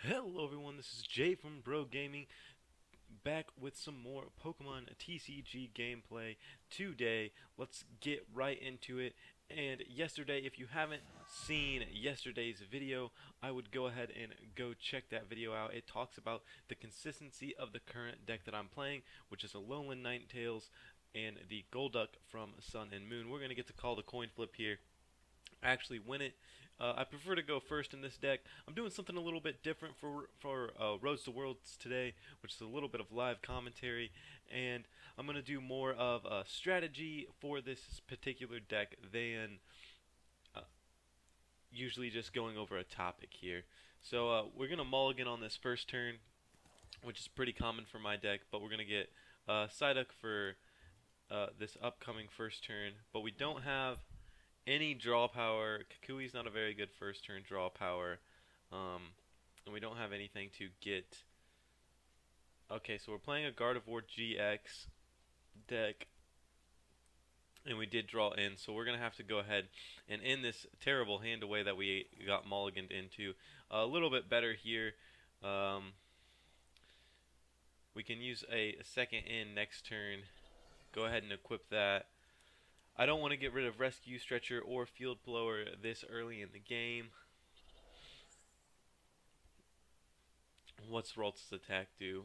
Hello everyone, this is Jay from BroGaming, back with some more Pokemon TCG gameplay today. Let's get right into it. And yesterday, if you haven't seen yesterday's video, I would go ahead and go check that video out. It talks about the consistency of the current deck that I'm playing, which is Alolan Ninetales and the Golduck from Sun and Moon. We're going to get to call the coin flip here. Actually win it. I prefer to go first in this deck. I'm doing something a little bit different for Roads to Worlds today, which is a little bit of live commentary, and I'm going to do more of a strategy for this particular deck than usually just going over a topic here. So we're going to mulligan on this first turn, which is pretty common for my deck, but we're going to get Psyduck for this upcoming first turn, but we don't have any draw power. Kukui's not a very good first turn draw power. And we don't have anything to get. Okay, so we're playing a Gardevior-GX deck. And we did draw in, so we're going to have to go ahead and end this terrible hand away that we got mulliganed into. A little bit better here. We can use a second in next turn. Go ahead and equip that. I don't want to get rid of Rescue Stretcher or Field Blower this early in the game. What's Ralts' attack do?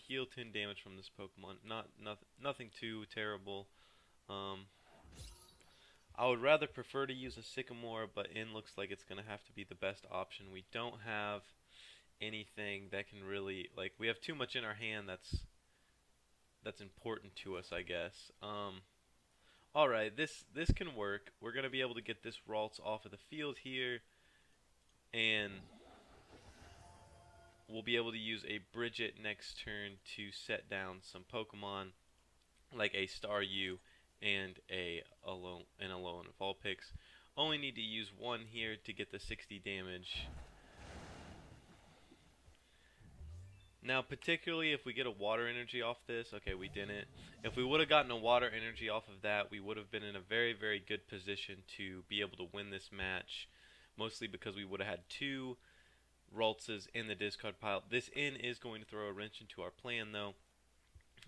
Heal 10 damage from this Pokemon. Nothing too terrible. I would rather prefer to use a Sycamore, but in looks like it's going to have to be the best option. We don't have anything that can really, like, we have too much in our hand that's important to us, I guess. Alright, this can work. We're going to be able to get this Ralts off of the field here. And we'll be able to use a Brigette next turn to set down some Pokemon, like a Staryu and an Alolan Vulpix. Only need to use one here to get the 60 damage. Now, particularly if we get a water energy off this, okay, we didn't. If we would have gotten a water energy off of that, we would have been in a very, very good position to be able to win this match. Mostly because we would have had two Raltses in the discard pile. This in is going to throw a wrench into our plan, though,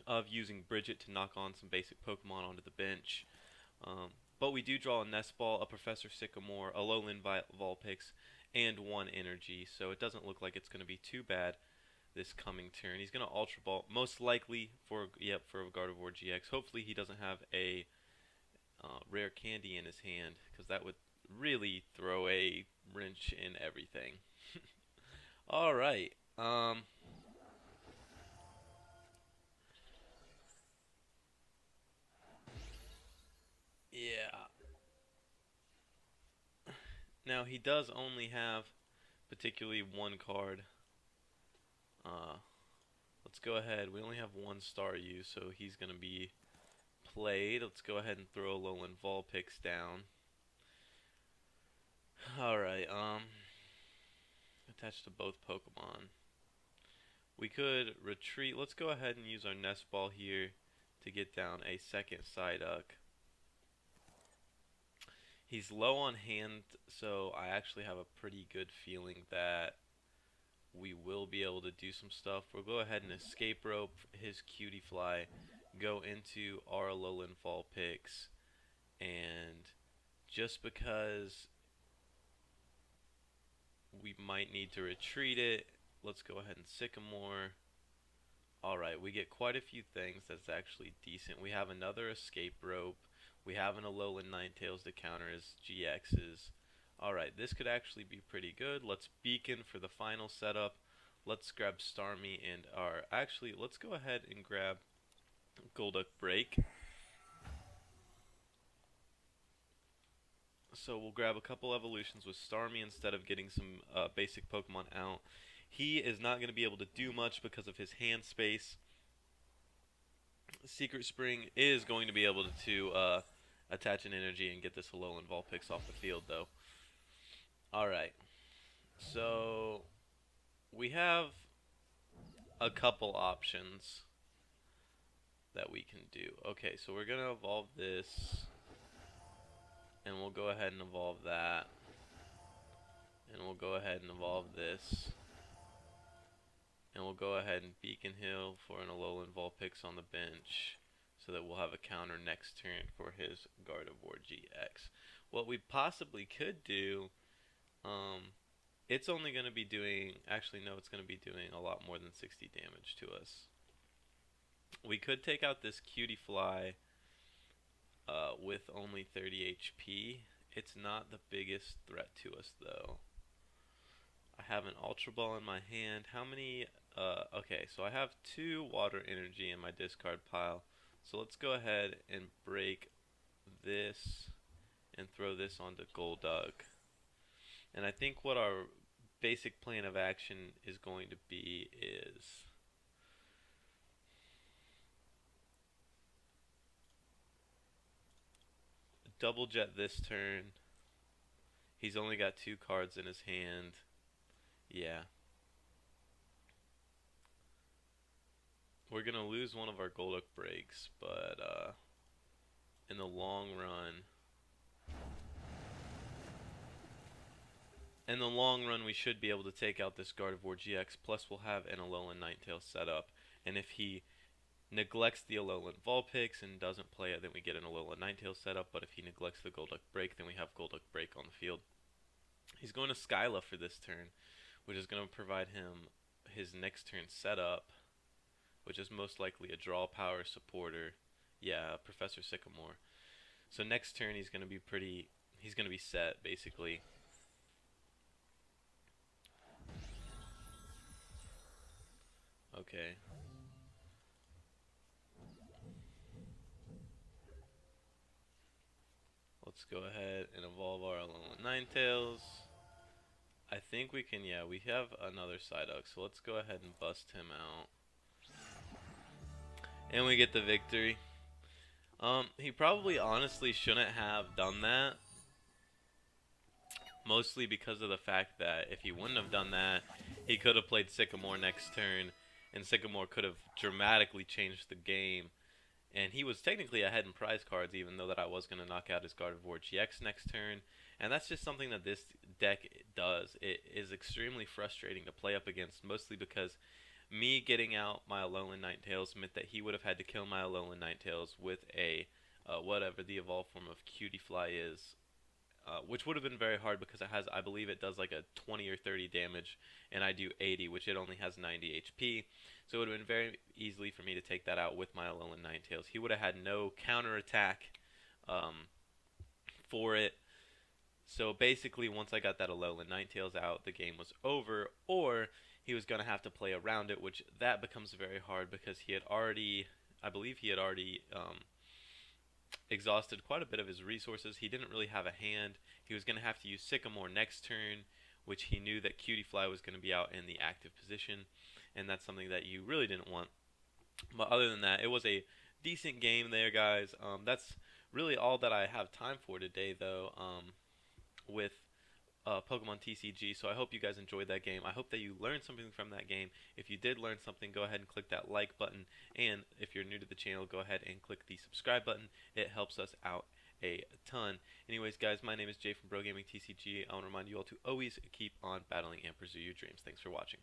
of using Brigette to knock on some basic Pokemon onto the bench. But we do draw a Nest Ball, a Professor Sycamore, a Alolan Vulpix, and one energy. So it doesn't look like it's going to be too bad this coming turn. He's going to Ultra Ball, most likely for Gardevior-GX. Hopefully he doesn't have a rare candy in his hand, because that would really throw a wrench in everything. Alright. Yeah. Now he does only have particularly one card. Let's go ahead. We only have one Staryu, so he's going to be played. Let's go ahead and throw Alolan Vulpix down. Alright, attached to both Pokemon. We could retreat. Let's go ahead and use our Nest Ball here to get down a second Psyduck. He's low on hand, so I actually have a pretty good feeling that we will be able to do some stuff. We'll go ahead and escape rope his Cutie Fly, go into our Alolan Vulpix, and just because we might need to retreat it, let's go ahead and Sycamore. Alright, we get quite a few things that's actually decent. We have another escape rope. We have an Alolan Ninetales to counter his GXs. Alright, this could actually be pretty good. Let's beacon for the final setup. Let's grab Starmie and let's go ahead and grab Golduck Break. So we'll grab a couple evolutions with Starmie instead of getting some basic Pokemon out. He is not going to be able to do much because of his hand space. Secret Spring is going to be able to attach an energy and get this Alolan Vulpix off the field, though. Alright, so we have a couple options that we can do. Okay, so we're going to evolve this, and we'll go ahead and evolve that, and we'll go ahead and evolve this. And we'll go ahead and Beacon Hill for an Alolan Vulpix on the bench, so that we'll have a counter next turn for his Gardevior-GX. What we possibly could do, it's only going to be doing, actually no, it's going to be doing a lot more than 60 damage to us. We could take out this Cutie Fly with only 30 HP. It's not the biggest threat to us though. I have an Ultra Ball in my hand. How many? Okay, so I have 2 water energy in my discard pile. So let's go ahead and break this and throw this onto Golduck. And I think what our basic plan of action is going to be is double jet this turn. He's only got 2 cards in his hand. Yeah. We're going to lose one of our Golduck breaks, but in the long run, we should be able to take out this Gardevior-GX, plus we'll have an Alolan Ninetales set up. And if he neglects the Alolan Vulpix and doesn't play it, then we get an Alolan Ninetales set up. But if he neglects the Golduck break, then we have Golduck break on the field. He's going to Skyla for this turn, which is going to provide him his next turn setup, which is most likely a draw power supporter. Yeah, Professor Sycamore. So next turn he's going to be set basically. Okay. Let's go ahead and evolve our Alolan Ninetales. I think we can, yeah, we have another Psyduck, so let's go ahead and bust him out. And we get the victory. He probably honestly shouldn't have done that. Mostly because of the fact that if he wouldn't have done that, he could have played Sycamore next turn, and Sycamore could have dramatically changed the game. And he was technically ahead in prize cards, even though that I was going to knock out his Gardevior-GX next turn. And that's just something that this deck does. It is extremely frustrating to play up against, mostly because me getting out my Alolan Ninetales meant that he would have had to kill my Alolan Ninetales with a whatever the evolved form of Cutie Fly is, which would have been very hard because it has, I believe it does like a 20 or 30 damage, and I do 80, which it only has 90 HP. So it would have been very easily for me to take that out with my Alolan Ninetales. He would have had no counter attack for it. So basically, once I got that Alolan Ninetales out, the game was over, or he was going to have to play around it, which that becomes very hard because he had already, I believe he had already exhausted quite a bit of his resources. He didn't really have a hand. He was going to have to use Sycamore next turn, which he knew that Cutie Fly was going to be out in the active position, and that's something that you really didn't want. But other than that, it was a decent game there, guys. That's really all that I have time for today, though, with Pokemon TCG. So I hope you guys enjoyed that game. I hope that you learned something from that game. If you did learn something, go ahead and click that like button. And if you're new to the channel, go ahead and click the subscribe button. It helps us out a ton. Anyways, guys, my name is Jay from BroGaming TCG. I want to remind you all to always keep on battling and pursue your dreams. Thanks for watching.